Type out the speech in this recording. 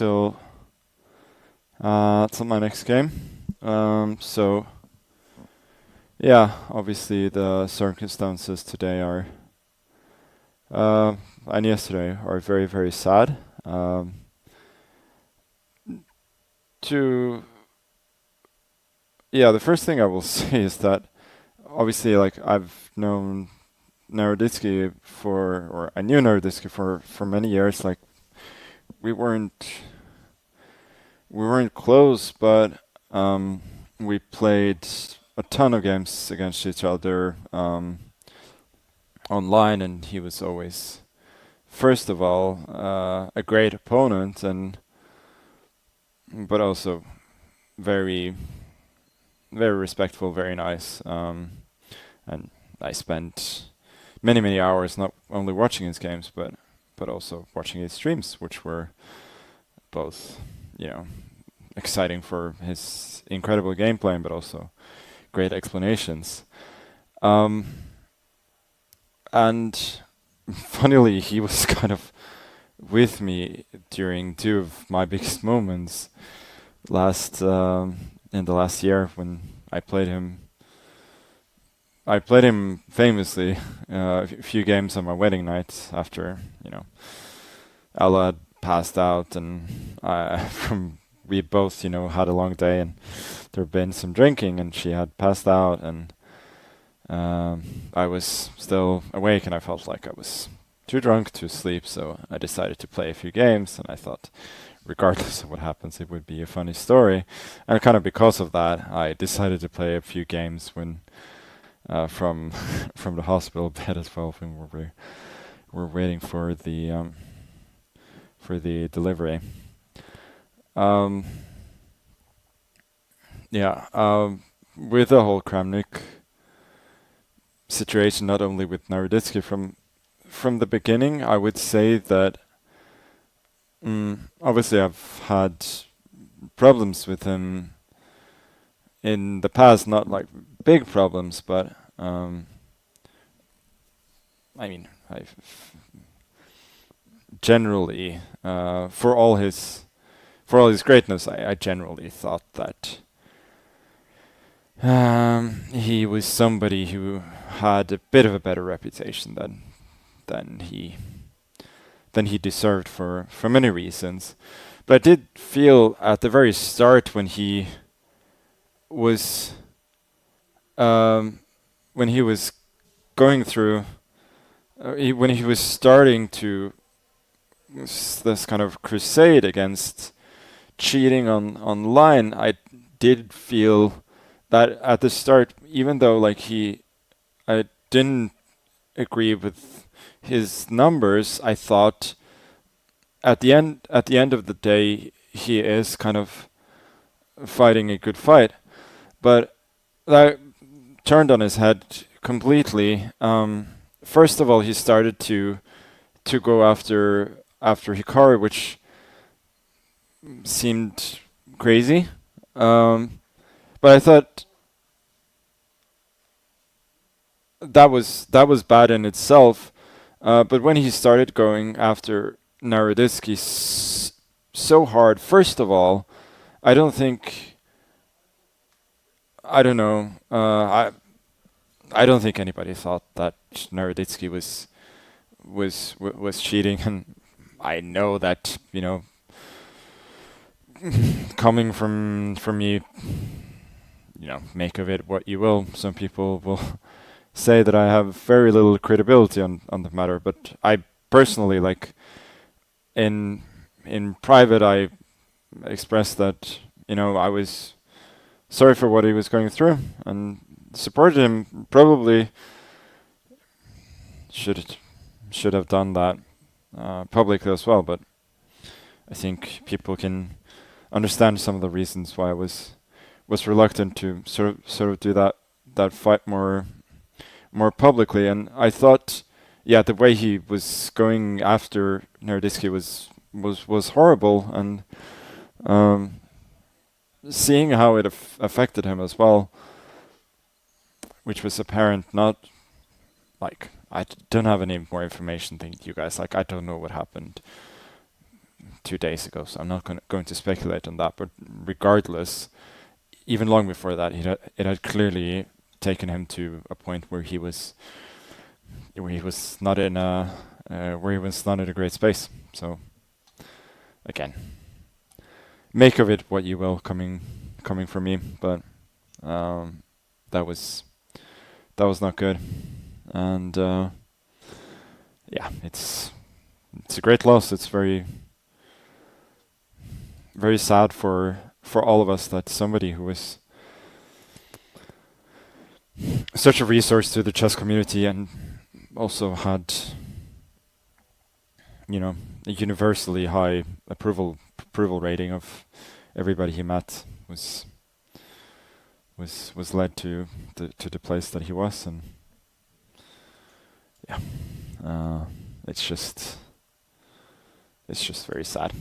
till my next game. So yeah, obviously the circumstances today are and yesterday are very, very sad. To Yeah, the first thing I will say is that obviously, like, I've known Naroditsky or I knew Naroditsky for many years. Like, we weren't we weren't close, but we played a ton of games against each other online, and he was always, first of all, a great opponent, and but also very, very respectful, very nice. And I spent many, many hours not only watching his games, but also watching his streams, which were both, exciting for his incredible gameplay, but also great explanations. And funnily, he was kind of with me during two of my biggest moments in the last year when I played him. I played him famously a few games on my wedding night after, Ella had passed out, and we both, had a long day, and there had been some drinking, and she had passed out, and I was still awake, and I felt like I was too drunk to sleep, so I decided to play a few games, and I thought, regardless of what happens, it would be a funny story. And kind of because of that, I decided to play a few games when from from the hospital bed as well, when we're waiting for the delivery. With the whole Kramnik situation, not only with Naroditsky, from the beginning, I would say that obviously I've had problems with him in the past, not like big problems, but I've generally, for all his greatness, I generally thought that he was somebody who had a bit of a better reputation than he deserved for many reasons. But I did feel at the very start when he was going through when he was starting to this kind of crusade against cheating online, I did feel that at the start, even though I didn't agree with his numbers, I thought at the end of the day he is kind of fighting a good fight. But that turned on his head completely. First of all, he started to go after Hikari, which seemed crazy. But I thought that was bad in itself. But when he started going after Naroditsky so hard, first of all, I don't know. I don't think anybody thought that Naroditsky was cheating, and I know that, coming from me, make of it what you will. Some people will say that I have very little credibility on the matter, but I personally, in private, I expressed that, I was sorry for what he was going through and supported him. Probably should have done that publicly as well, but I think people can understand some of the reasons why I was reluctant to sort of do that fight more publicly. And I thought, the way he was going after Naroditsky was horrible, and seeing how it affected him as well, which was apparent. Not I don't have any more information than you guys. I don't know what happened 2 days ago, so I'm not going to speculate on that. But regardless, even long before that, it had clearly taken him to a point where he was not in a great space. So again, make of it what you will, coming from me, but that was not good, and yeah, it's a great loss. It's very sad for all of us that somebody who was such a resource to the chess community and also had, a universally high approval rating of everybody he met, was led to the place that he was. And yeah, it's just very sad.